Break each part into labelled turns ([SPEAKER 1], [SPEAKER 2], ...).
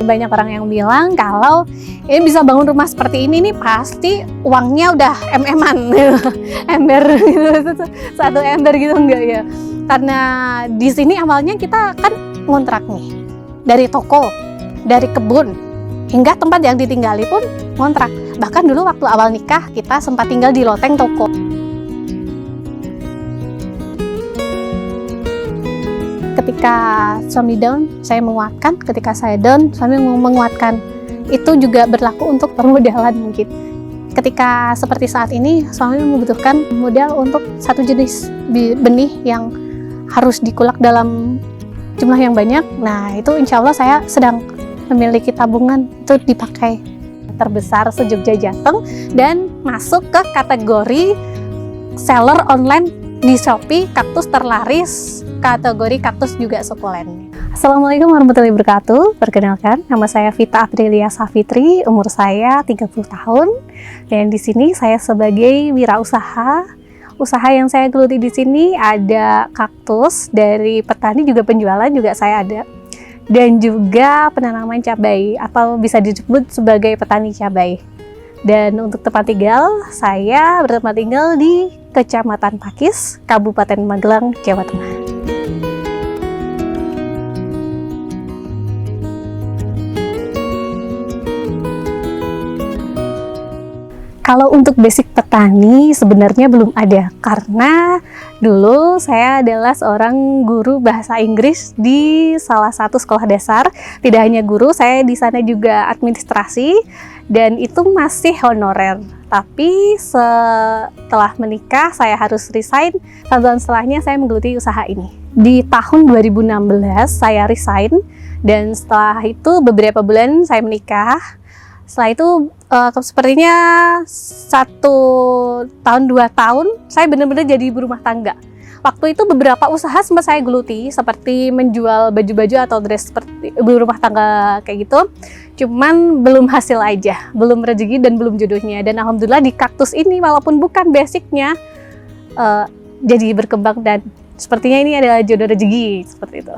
[SPEAKER 1] banyak orang yang bilang kalau ini bisa bangun rumah seperti ini nih pasti uangnya udah em-eman ember gitu, satu ember gitu enggak ya, karena di sini awalnya kita kan ngontrak nih, dari toko, dari kebun, hingga tempat yang ditinggali pun ngontrak. Bahkan dulu waktu awal nikah kita sempat tinggal di loteng toko. Ketika suami down, saya menguatkan. Ketika saya down, suami menguatkan. Itu juga berlaku untuk permodalan mungkin. Ketika seperti saat ini, suami membutuhkan modal untuk satu jenis benih yang harus dikulak dalam jumlah yang banyak. Nah, itu insya Allah saya sedang memiliki tabungan itu dipakai. Terbesar se-Jogja Jateng dan masuk ke kategori seller online di Shopee, kaktus terlaris, kategori kaktus juga sukulen. Assalamualaikum warahmatullahi wabarakatuh. Perkenalkan, nama saya Vita Aprilia Safitri, umur saya 30 tahun. Dan di sini saya sebagai wirausaha. Usaha yang saya geluti di sini ada kaktus, dari petani juga penjualan juga saya ada. Dan juga penanaman cabai atau bisa disebut sebagai petani cabai. Dan untuk tempat tinggal, saya bertempat tinggal di Kecamatan Pakis, Kabupaten Magelang, Jawa Tengah. Kalau untuk basic petani sebenarnya belum ada, karena dulu saya adalah seorang guru bahasa Inggris di salah satu sekolah dasar. Tidak hanya guru, saya di sana juga administrasi dan itu masih honorer. Tapi setelah menikah saya harus resign. 1 tahun setelahnya saya menggeluti usaha ini. Di tahun 2016 saya resign dan setelah itu beberapa bulan saya menikah. Setelah itu sepertinya 1 tahun 2 tahun saya benar-benar jadi ibu rumah tangga. Waktu itu beberapa usaha sempat saya geluti, seperti menjual baju-baju atau dress seperti ibu rumah tangga kayak gitu. Cuman belum hasil aja, belum rezeki dan belum jodohnya. Dan alhamdulillah di kaktus ini walaupun bukan basicnya jadi berkembang dan sepertinya ini adalah jodoh rezeki seperti itu.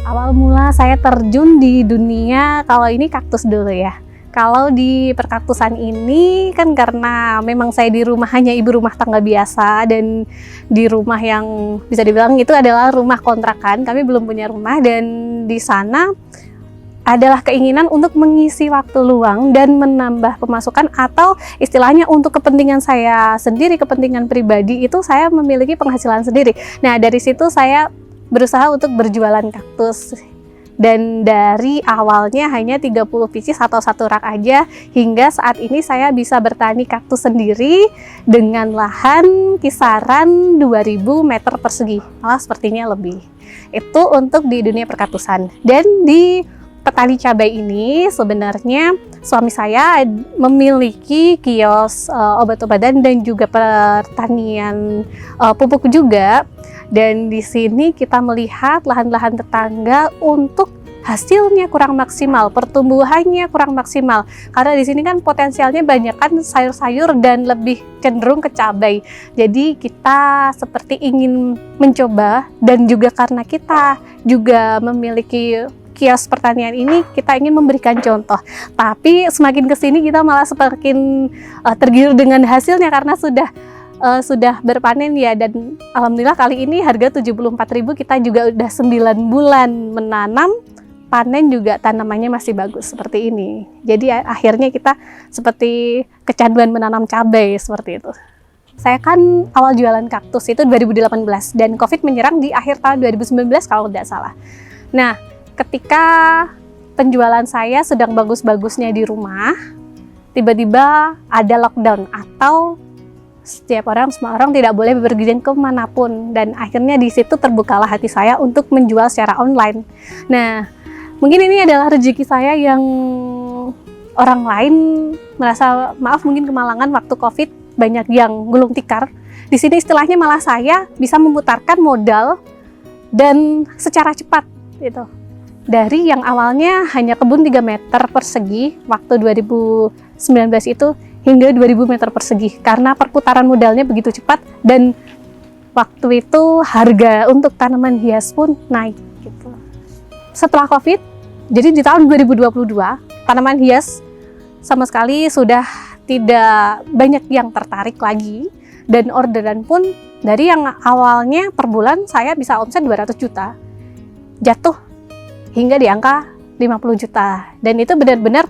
[SPEAKER 1] Awal mula saya terjun di dunia, kalau ini kaktus dulu ya. Kalau di perkaktusan ini kan karena memang saya di rumah hanya ibu rumah tangga biasa dan di rumah yang bisa dibilang itu adalah rumah kontrakan. Kami belum punya rumah dan di sana adalah keinginan untuk mengisi waktu luang dan menambah pemasukan atau istilahnya untuk kepentingan saya sendiri, kepentingan pribadi itu saya memiliki penghasilan sendiri. Nah, dari situ saya berusaha untuk berjualan kaktus dan dari awalnya hanya 30 pieces atau 1 rak aja hingga saat ini saya bisa bertani kaktus sendiri dengan lahan kisaran 2000 meter persegi, malah sepertinya lebih. Itu untuk di dunia perkaktusan. Dan di petani cabai ini sebenarnya suami saya memiliki kios obat-obatan dan juga pertanian pupuk juga. Dan di sini kita melihat lahan-lahan tetangga untuk hasilnya kurang maksimal, pertumbuhannya kurang maksimal. Karena di sini kan potensialnya banyak kan sayur-sayur dan lebih cenderung ke cabai. Jadi kita seperti ingin mencoba dan juga karena kita juga memiliki kios pertanian ini, kita ingin memberikan contoh. Tapi semakin kesini kita malah semakin tergiur dengan hasilnya karena sudah berpanen ya, dan alhamdulillah kali ini harga 74.000, kita juga udah 9 bulan menanam, panen juga tanamannya masih bagus seperti ini. Jadi akhirnya kita seperti kecanduan menanam cabai seperti itu. Saya kan awal jualan kaktus itu 2018 dan Covid menyerang di akhir tahun 2019 kalau tidak salah. Nah, ketika penjualan saya sedang bagus-bagusnya di rumah, tiba-tiba ada lockdown atau semua orang tidak boleh berpergian kemanapun, dan akhirnya di situ terbukalah hati saya untuk menjual secara online. Nah, mungkin ini adalah rezeki saya yang orang lain merasa maaf mungkin kemalangan waktu Covid, banyak yang gulung tikar. Di sini istilahnya malah saya bisa memutarkan modal dan secara cepat gitu. Dari yang awalnya hanya kebun 3 meter persegi waktu 2019 itu hingga 2000 meter persegi karena perputaran modalnya begitu cepat, dan waktu itu harga untuk tanaman hias pun naik gitu. Setelah Covid Jadi di tahun 2022 tanaman hias sama sekali sudah tidak banyak yang tertarik lagi, dan orderan pun dari yang awalnya per bulan saya bisa omset 200 juta jatuh hingga di angka 50 juta. Dan itu benar-benar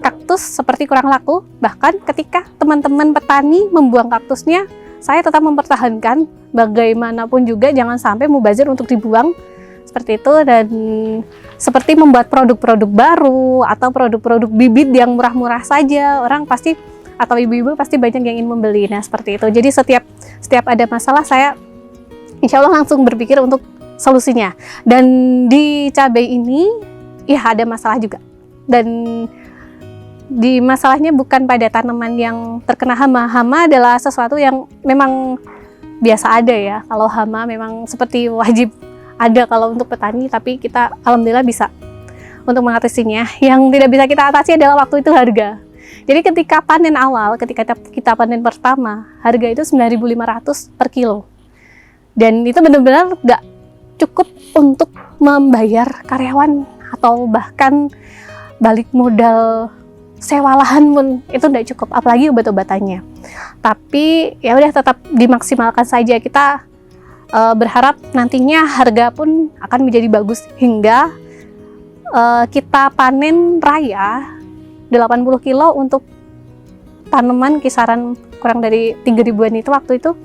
[SPEAKER 1] kaktus seperti kurang laku. Bahkan ketika teman-teman petani membuang kaktusnya, saya tetap mempertahankan, bagaimanapun juga jangan sampai mubazir untuk dibuang seperti itu. Dan seperti membuat produk-produk baru atau produk-produk bibit yang murah-murah saja, orang pasti atau ibu-ibu pasti banyak yang ingin membeli. Nah seperti itu. Jadi setiap ada masalah, saya insya Allah langsung berpikir untuk solusinya. Dan di cabai ini ya ada masalah juga, dan di masalahnya bukan pada tanaman yang terkena hama. Hama adalah sesuatu yang memang biasa ada ya. Kalau hama memang seperti wajib ada kalau untuk petani, tapi kita alhamdulillah bisa untuk mengatasinya. Yang tidak bisa kita atasi adalah waktu itu harga. Jadi ketika panen awal, ketika kita panen pertama, harga itu 9.500 per kilo. Dan itu benar-benar nggak cukup untuk membayar karyawan atau bahkan balik modal sewa lahan pun itu tidak cukup, apalagi obat-obatannya. Tapi ya udah, tetap dimaksimalkan saja. Kita berharap nantinya harga pun akan menjadi bagus hingga kita panen raya 80 kilo untuk tanaman kisaran kurang dari 3.000-an itu. Waktu itu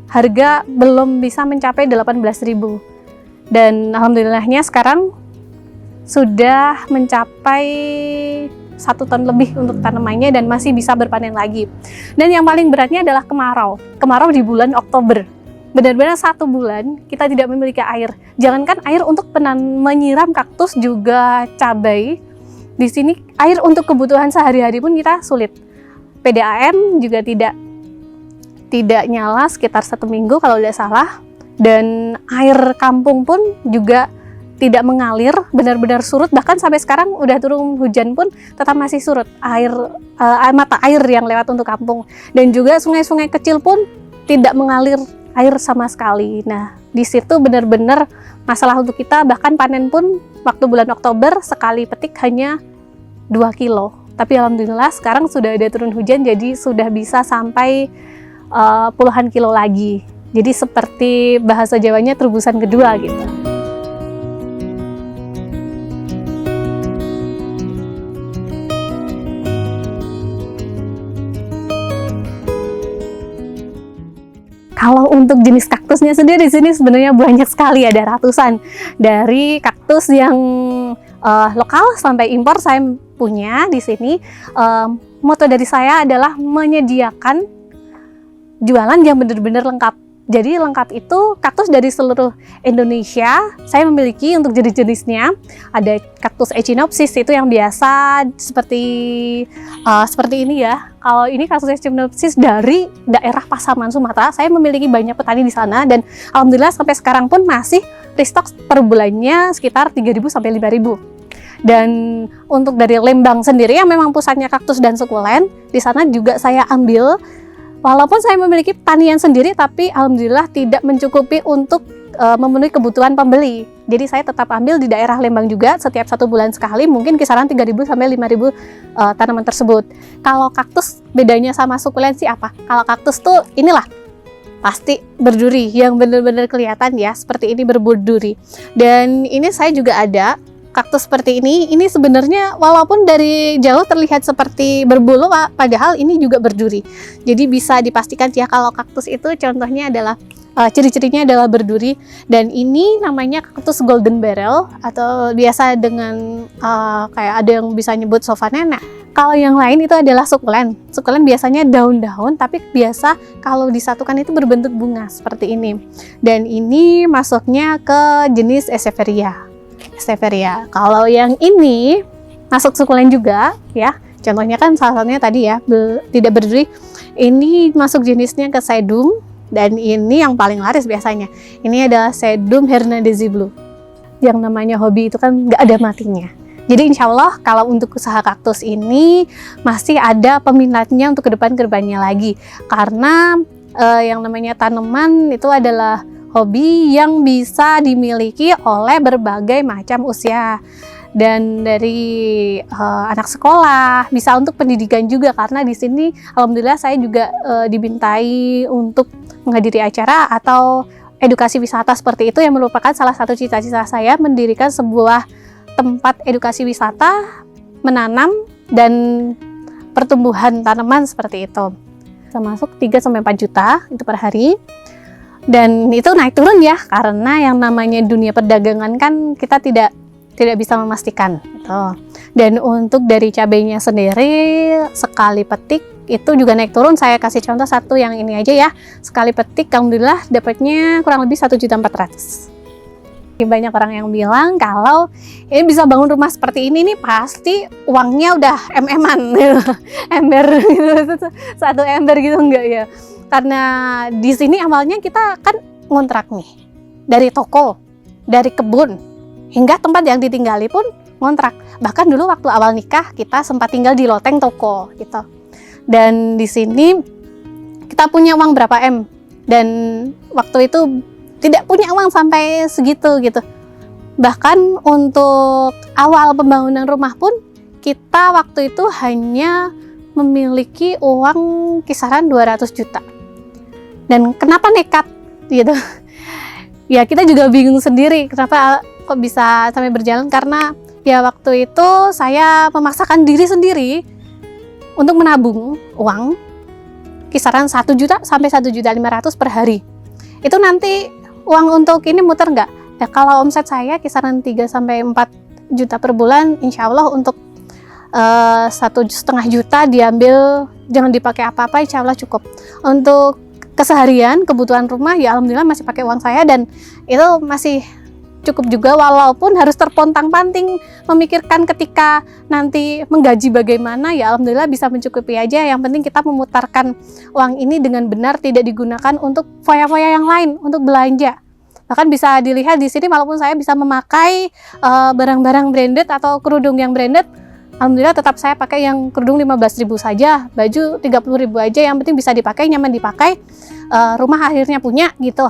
[SPEAKER 1] harga belum bisa mencapai 18.000, dan alhamdulillahnya sekarang sudah mencapai 1 ton lebih untuk tanamannya dan masih bisa berpanen lagi. Dan yang paling beratnya adalah kemarau di bulan Oktober. Benar-benar 1 bulan kita tidak memiliki air. Jangankan air untuk menyiram kaktus juga cabai, di sini air untuk kebutuhan sehari-hari pun kita sulit. PDAM juga tidak nyala sekitar 1 minggu kalau tidak salah, dan air kampung pun juga tidak mengalir, benar-benar surut. Bahkan sampai sekarang udah turun hujan pun tetap masih surut mata air yang lewat untuk kampung. Dan juga sungai-sungai kecil pun tidak mengalir air sama sekali. Nah di situ benar-benar masalah untuk kita. Bahkan panen pun waktu bulan Oktober sekali petik hanya 2 kilo. Tapi alhamdulillah sekarang sudah ada turun hujan, jadi sudah bisa sampai puluhan kilo lagi. Jadi seperti bahasa Jawanya terubusan kedua gitu. Kalau untuk jenis kaktusnya sendiri di sini sebenarnya banyak sekali, ada ratusan. Dari kaktus yang lokal sampai impor saya punya di sini. Moto dari saya adalah menyediakan jualan yang benar-benar lengkap. Jadi lengkap itu kaktus dari seluruh Indonesia saya memiliki untuk jenis-jenisnya. Ada kaktus Echinopsis itu yang biasa seperti ini ya. Kalau ini kaktus Echinopsis dari daerah Pasaman, Sumatera. Saya memiliki banyak petani di sana dan alhamdulillah sampai sekarang pun masih restock per bulannya sekitar 3.000 sampai 5.000. Dan untuk dari Lembang sendiri yang memang pusatnya kaktus dan sukulen, di sana juga saya ambil. Walaupun saya memiliki tanian sendiri, tapi alhamdulillah tidak mencukupi untuk memenuhi kebutuhan pembeli. Jadi saya tetap ambil di daerah Lembang juga, setiap 1 bulan sekali, mungkin kisaran 3.000 sampai 5.000 tanaman tersebut. Kalau kaktus bedanya sama sukulensi apa? Kalau kaktus tuh inilah pasti berduri, yang benar-benar kelihatan ya, seperti ini berberduri. Dan ini saya juga ada kaktus seperti ini sebenarnya walaupun dari jauh terlihat seperti berbulu, padahal ini juga berduri. Jadi bisa dipastikan ya kalau kaktus itu contohnya adalah ciri-cirinya adalah berduri. Dan ini namanya kaktus golden barrel atau biasa dengan kayak ada yang bisa nyebut sofa nenek. Kalau yang lain itu adalah sukulen. Sukulen biasanya daun-daun, tapi biasa kalau disatukan itu berbentuk bunga seperti ini. Dan ini masuknya ke jenis Echeveria. Kalau yang ini masuk sukulen juga ya. Contohnya kan salah satunya tadi ya, tidak berduri. Ini masuk jenisnya ke sedum, dan ini yang paling laris biasanya. Ini adalah sedum Hernandez Blue. Yang namanya hobi itu kan nggak ada matinya. Jadi insya Allah kalau untuk usaha kaktus ini masih ada peminatnya untuk kedepannya lagi. Karena yang namanya tanaman itu adalah Hobi yang bisa dimiliki oleh berbagai macam usia, dan dari anak sekolah, bisa untuk pendidikan juga, karena di sini alhamdulillah saya juga dimintai untuk menghadiri acara atau edukasi wisata seperti itu, yang merupakan salah satu cita-cita saya mendirikan sebuah tempat edukasi wisata, menanam dan pertumbuhan tanaman seperti itu. Termasuk 3-4 juta itu per hari. Dan itu naik turun ya, karena yang namanya dunia perdagangan kan kita tidak bisa memastikan gitu. Dan untuk dari cabainya sendiri, sekali petik itu juga naik turun. Saya kasih contoh satu yang ini aja ya. Sekali petik alhamdulillah dapatnya kurang lebih 1.400.000. Banyak orang yang bilang kalau ini bisa bangun rumah seperti ini nih pasti uangnya udah em-eman gitu. Ember gitu, satu ember gitu, enggak ya. Karena di sini awalnya kita kan ngontrak nih, dari toko, dari kebun, hingga tempat yang ditinggali pun ngontrak. Bahkan dulu waktu awal nikah kita sempat tinggal di loteng toko gitu. Dan di sini kita punya uang berapa M, dan waktu itu tidak punya uang sampai segitu gitu. Bahkan untuk awal pembangunan rumah pun kita waktu itu hanya memiliki uang kisaran 200 juta. Dan kenapa nekat gitu? Ya kita juga bingung sendiri kenapa kok bisa sampai berjalan, karena ya waktu itu saya memaksakan diri sendiri untuk menabung uang kisaran 1 juta sampai 1.500.000 per hari. Itu nanti uang untuk ini muter nggak? Ya kalau omset saya kisaran 3-4 juta per bulan, insya Allah untuk 1,5 juta diambil, jangan dipakai apa-apa, insya Allah cukup. Untuk keseharian kebutuhan rumah ya alhamdulillah masih pakai uang saya, dan itu masih cukup juga, walaupun harus terpontang-panting memikirkan ketika nanti menggaji bagaimana, ya alhamdulillah bisa mencukupi aja. Yang penting kita memutarkan uang ini dengan benar, tidak digunakan untuk foya-foya yang lain, untuk belanja. Bahkan bisa dilihat di sini, walaupun saya bisa memakai barang-barang branded atau kerudung yang branded, alhamdulillah tetap saya pakai yang kerudung 15.000 saja, baju 30.000 aja, yang penting bisa dipakai, nyaman dipakai, rumah akhirnya punya gitu.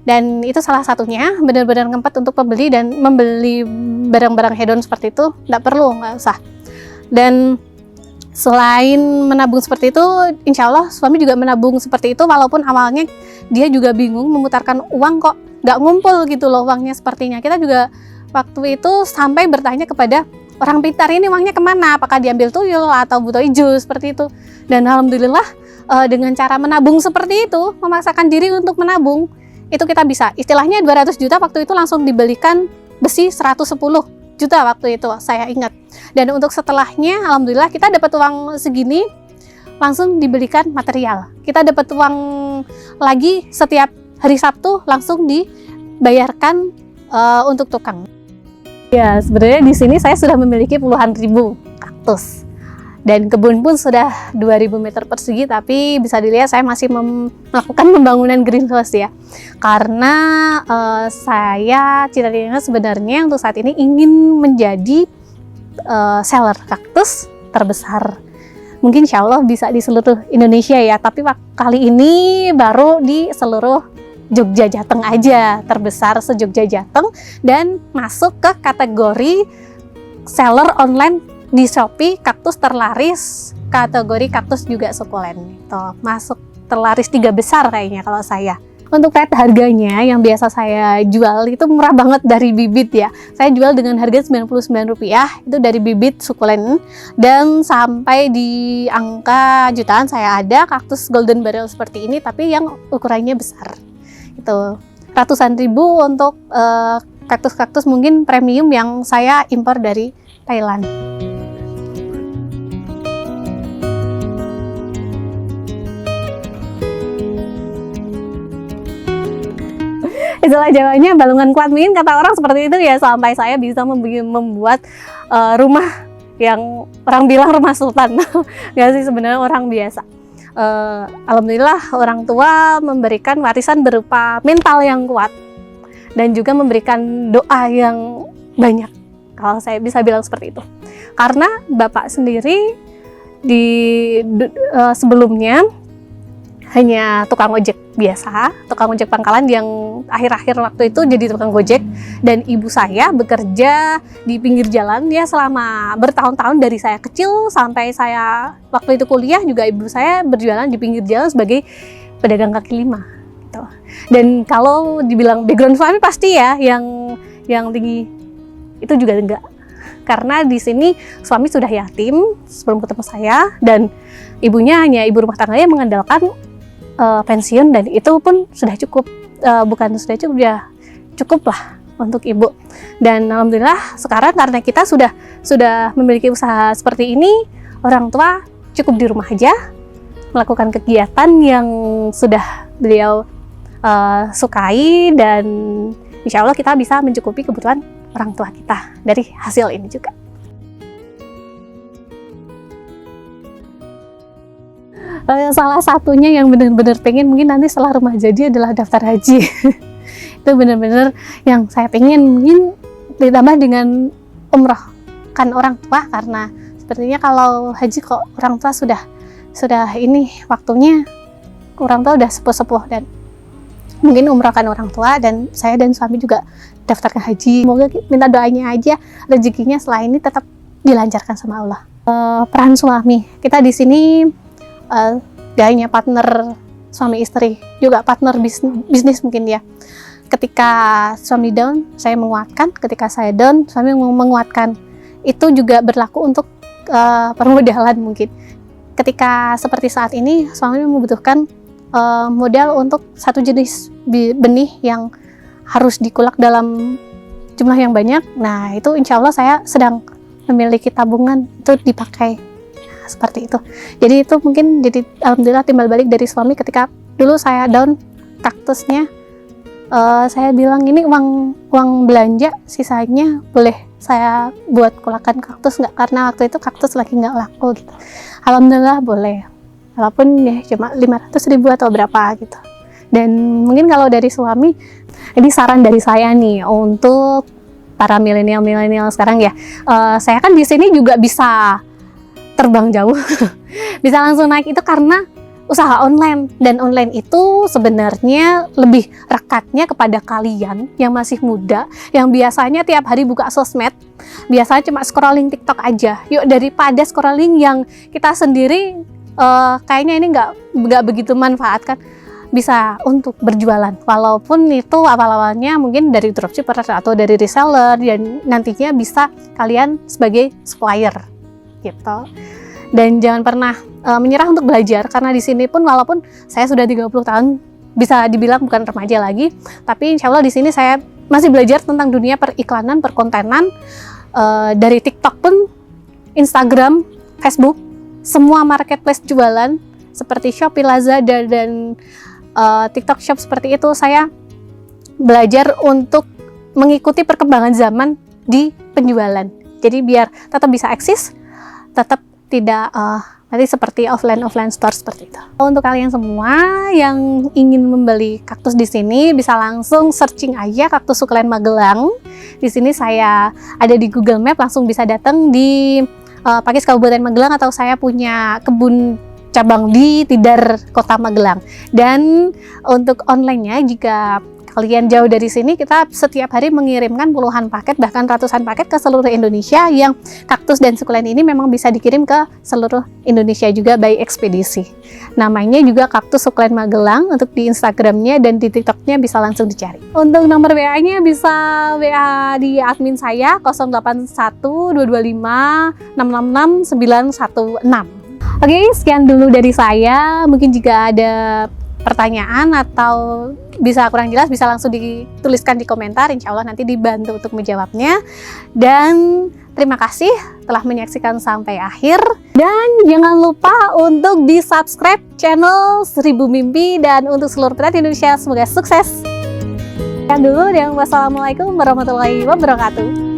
[SPEAKER 1] Dan itu salah satunya, benar-benar ngempet untuk pembeli, dan membeli barang-barang hedon seperti itu nggak perlu, nggak usah. Dan selain menabung seperti itu, insya Allah suami juga menabung seperti itu, walaupun awalnya dia juga bingung memutarkan uang, kok nggak ngumpul gitu loh uangnya sepertinya. Kita juga waktu itu sampai bertanya kepada orang pintar, ini uangnya kemana? Apakah diambil tuyul atau butuh hijau seperti itu? Dan alhamdulillah dengan cara menabung seperti itu, memaksakan diri untuk menabung, itu kita bisa. Istilahnya 200 juta waktu itu langsung dibelikan besi 110 juta waktu itu, saya ingat. Dan untuk setelahnya, alhamdulillah kita dapat uang segini, langsung dibelikan material. Kita dapat uang lagi setiap hari Sabtu, langsung dibayarkan untuk tukang. Ya, sebenarnya di sini saya sudah memiliki puluhan ribu kaktus, dan kebun pun sudah 2000 meter persegi, tapi bisa dilihat saya masih melakukan pembangunan greenhouse ya, karena saya cita-citanya sebenarnya untuk saat ini ingin menjadi seller kaktus terbesar. Mungkin insya Allah bisa di seluruh Indonesia ya, tapi kali ini baru di seluruh Jogja Jateng aja, terbesar se-Jogja Jateng, dan masuk ke kategori seller online di Shopee kaktus terlaris, kategori kaktus juga sukulen. Tuh, masuk terlaris 3 besar kayaknya kalau saya. Untuk rate harganya yang biasa saya jual itu murah banget dari bibit ya. Saya jual dengan harga Rp99 itu dari bibit sukulen, dan sampai di angka jutaan saya ada kaktus golden barrel seperti ini, tapi yang ukurannya besar. Itu ratusan ribu untuk kaktus-kaktus mungkin premium yang saya impor dari Thailand. Istilah Jawanya balungan kuat min, kata orang seperti itu ya, sampai saya bisa membuat rumah yang orang bilang rumah sultan. Nggak sih, sebenarnya orang biasa. Alhamdulillah orang tua memberikan warisan berupa mental yang kuat, dan juga memberikan doa yang banyak, kalau saya bisa bilang seperti itu. Karena bapak sendiri sebelumnya hanya tukang ojek biasa, tukang ojek pangkalan yang akhir-akhir waktu itu jadi tukang gojek, dan ibu saya bekerja di pinggir jalan ya selama bertahun-tahun, dari saya kecil sampai saya waktu itu kuliah juga ibu saya berjualan di pinggir jalan sebagai pedagang kaki lima gitu. Dan kalau dibilang background suami pasti ya yang tinggi itu juga enggak, karena di sini suami sudah yatim sebelum ketemu saya, dan ibunya hanya ibu rumah tangga yang mengandalkan pensiun, dan itu pun sudah cukup, bukan sudah cukup ya, cukup lah untuk ibu. Dan alhamdulillah sekarang karena kita sudah memiliki usaha seperti ini, orang tua cukup di rumah aja melakukan kegiatan yang sudah beliau sukai, dan insya Allah kita bisa mencukupi kebutuhan orang tua kita dari hasil ini juga. Salah satunya yang benar-benar pengen mungkin nanti setelah rumah jadi adalah daftar haji. Itu benar-benar yang saya pengen, mungkin ditambah dengan umroh kan orang tua, karena sepertinya kalau haji kok orang tua sudah ini waktunya, orang tua udah sepuh-sepuh, dan mungkin umrohkan orang tua, dan saya dan suami juga daftar ke haji. Semoga minta doanya aja rezekinya setelah ini tetap dilancarkan sama Allah. Peran suami kita di sini gak hanya partner suami istri, juga partner bisnis mungkin ya. Ketika suami down, saya menguatkan. Ketika saya down, suami menguatkan. Itu juga berlaku untuk permodalan mungkin. Ketika seperti saat ini, suami membutuhkan modal untuk satu jenis benih yang harus dikulak dalam jumlah yang banyak. Nah, itu insya Allah saya sedang memiliki tabungan itu dipakai. Seperti itu. Jadi itu mungkin jadi alhamdulillah timbal balik dari suami. Ketika dulu saya down kaktusnya, saya bilang ini uang belanja, sisanya boleh saya buat kulakan kaktus nggak, karena waktu itu kaktus lagi nggak laku gitu. Alhamdulillah boleh, walaupun ya cuma 500.000 atau berapa gitu. Dan mungkin kalau dari suami, ini saran dari saya nih untuk para milenial sekarang ya, saya kan di sini juga bisa terbang jauh bisa langsung naik itu karena usaha online, dan online itu sebenarnya lebih rekatnya kepada kalian yang masih muda, yang biasanya tiap hari buka sosmed, biasanya cuma scrolling TikTok aja. Yuk, daripada scrolling yang kita sendiri kayaknya ini nggak begitu manfaatkan, bisa untuk berjualan, walaupun itu awal-awalnya mungkin dari dropshipper atau dari reseller, dan nantinya bisa kalian sebagai supplier gitu. Dan jangan pernah menyerah untuk belajar, karena di sini pun walaupun saya sudah 30 tahun, bisa dibilang bukan remaja lagi, tapi insya Allah di sini saya masih belajar tentang dunia periklanan, perkontenan, dari TikTok pun, Instagram, Facebook, semua marketplace jualan seperti Shopee, Lazada, dan TikTok Shop seperti itu. Saya belajar untuk mengikuti perkembangan zaman di penjualan, jadi biar tetap bisa eksis, tetap tidak nanti seperti offline store seperti itu. Untuk kalian semua yang ingin membeli kaktus di sini, bisa langsung searching aja kaktus sukulen Magelang. Di sini saya ada di Google Map, langsung bisa datang di Pakis Kabupaten Magelang, atau saya punya kebun cabang di Tidar Kota Magelang. Dan untuk online-nya, jika kalian jauh dari sini, kita setiap hari mengirimkan puluhan paket, bahkan ratusan paket ke seluruh Indonesia, yang kaktus dan sukulen ini memang bisa dikirim ke seluruh Indonesia juga by ekspedisi. Namanya juga kaktus sukulen Magelang untuk di Instagramnya, dan di TikToknya bisa langsung dicari. Untuk nomor WA-nya bisa WA di admin saya 081225666916. Oke, sekian dulu dari saya. Mungkin jika ada pertanyaan atau bisa kurang jelas, bisa langsung dituliskan di komentar. Insya Allah nanti dibantu untuk menjawabnya. Dan terima kasih telah menyaksikan sampai akhir. Dan jangan lupa untuk di-subscribe channel 1000 Mimpi. Dan untuk seluruh petani Indonesia, semoga sukses. Sekian dulu, dan wassalamualaikum warahmatullahi wabarakatuh.